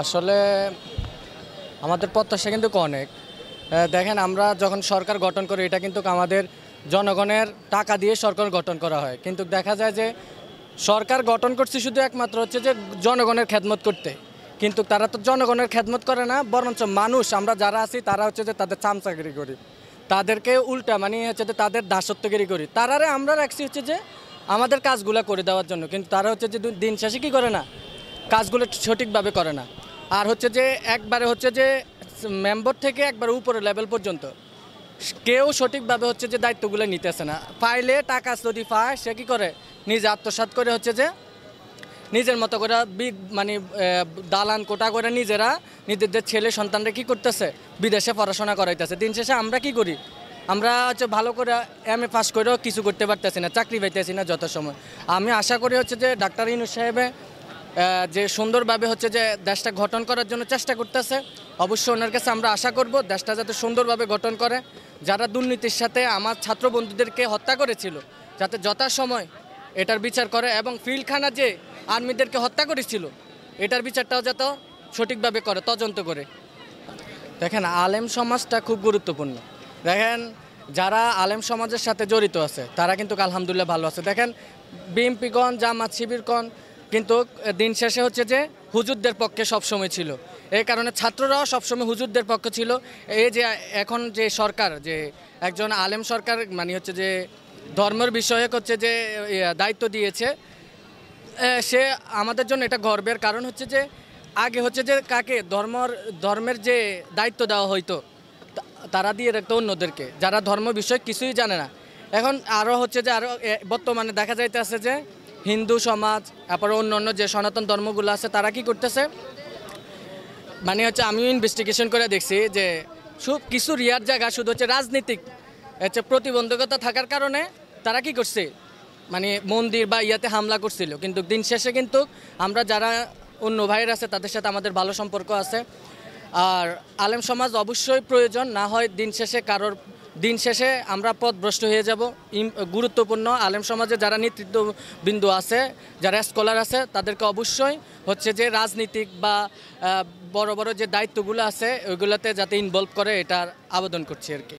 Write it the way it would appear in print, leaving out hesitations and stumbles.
আসলে আমাদের প্রত্যাশা কিন্তু অনেক। দেখেন আমরা যখন সরকার গঠন করি এটা কিন্তু আমাদের জনগণের টাকা দিয়ে সরকার গঠন করা হয়, কিন্তু দেখা যায় যে সরকার গঠন করছে শুধু একমাত্র হচ্ছে যে জনগণের খেদমত করতে, কিন্তু তারা তো জনগণের খেদমত করে না, বরঞ্চ মানুষ আমরা যারা আছি তারা হচ্ছে যে তাদের চামচাগিরি করি, তাদেরকে উল্টা মানে হচ্ছে যে তাদের দাসত্বগিরি করি। তারারে আমরা রাখছি হচ্ছে যে আমাদের কাজগুলো করে দেওয়ার জন্য, কিন্তু তারা হচ্ছে যে দিন শেষে কী করে না, কাজগুলো সঠিকভাবে করে না। আর হচ্ছে যে একবারে হচ্ছে যে মেম্বার থেকে একবার উপরের লেভেল পর্যন্ত কেউ সঠিকভাবে হচ্ছে যে দায়িত্বগুলো নিতেছে না। পাইলে টাকা যদি পায় সে কী করে, নিজে আত্মসাৎ করে হচ্ছে যে নিজের মতো করে মানে দালান কোটা করে নিজেরা নিজেদের ছেলে সন্তানরা কী করতেছে, বিদেশে পড়াশোনা করাইতেছে। দিন শেষে আমরা কি করি, আমরা হচ্ছে ভালো করে MA পাস করেও কিছু করতে পারতেছি না, চাকরি পাইতেছি না যত সময়। আমি আশা করি হচ্ছে যে ডাক্তার ইউনূস সাহেবে যে সুন্দরভাবে হচ্ছে যে দেশটা গঠন করার জন্য চেষ্টা করতেছে, অবশ্যই ওনার কাছে আমরা আশা করব দেশটা যাতে সুন্দরভাবে গঠন করে। যারা দুর্নীতির সাথে আমার ছাত্র বন্ধুদেরকে হত্যা করেছিল যাতে যথাসময় এটার বিচার করে, এবং ফিলখানা যে আর্মিদেরকে হত্যা করেছিল এটার বিচারটাও যাতে সঠিকভাবে করে, তদন্ত করে। দেখেন আলেম সমাজটা খুব গুরুত্বপূর্ণ। দেখেন যারা আলেম সমাজের সাথে জড়িত আছে তারা কিন্তু আলহামদুলিল্লাহ ভালো আছে। দেখেন বিএমপিগণ, জামাত, শিবিরগণ কিন্তু দিন শেষে হচ্ছে যে হুজুরদের পক্ষে সবসময় ছিল, এই কারণে ছাত্ররাও সবসময় হুজুরদের পক্ষে ছিল। এই যে এখন যে সরকার, যে একজন আলেম সরকার মানে হচ্ছে যে ধর্মের বিষয়ক হচ্ছে যে দায়িত্ব দিয়েছে, সে আমাদের জন্য এটা গর্বের কারণ। হচ্ছে যে আগে হচ্ছে যে কাকে ধর্মের যে দায়িত্ব দেওয়া হইতো তারা দিয়ে রাখতো অন্যদেরকে, যারা ধর্ম বিষয় কিছুই জানে না। এখন আরও হচ্ছে যে আরও বর্তমানে দেখা যাইতেছে যে হিন্দু সমাজ, তারপরে অন্য অন্য যে সনাতন ধর্মগুলো আছে তারা কি করতেছে, মানে হচ্ছে আমিও ইনভেস্টিগেশন করে দেখছি যে কিছু রিয়ার জায়গা শুধু হচ্ছে রাজনীতিক হচ্ছে প্রতিবন্ধকতা থাকার কারণে তারা কি করছে, মানে মন্দির বা ইয়াতে হামলা করছিল। কিন্তু দিন শেষে কিন্তু আমরা যারা অন্য ভাইয়ের আছে তাদের সাথে আমাদের ভালো সম্পর্ক আছে। আর আলেম সমাজ অবশ্যই প্রয়োজন, না হয় দিন শেষে আমরা পথভ্রষ্ট হয়ে যাব। গুরুত্বপূর্ণ আলেম সমাজে যারা নেতৃত্ববিন্দু আছে, যারা স্কলার আছে তাদেরকে অবশ্যই হচ্ছে যে রাজনীতিক বা বড় বড় যে দায়িত্বগুলো আছে ওইগুলোতে যাতে ইনভলভ করে, এটার আবেদন করছি আর কি।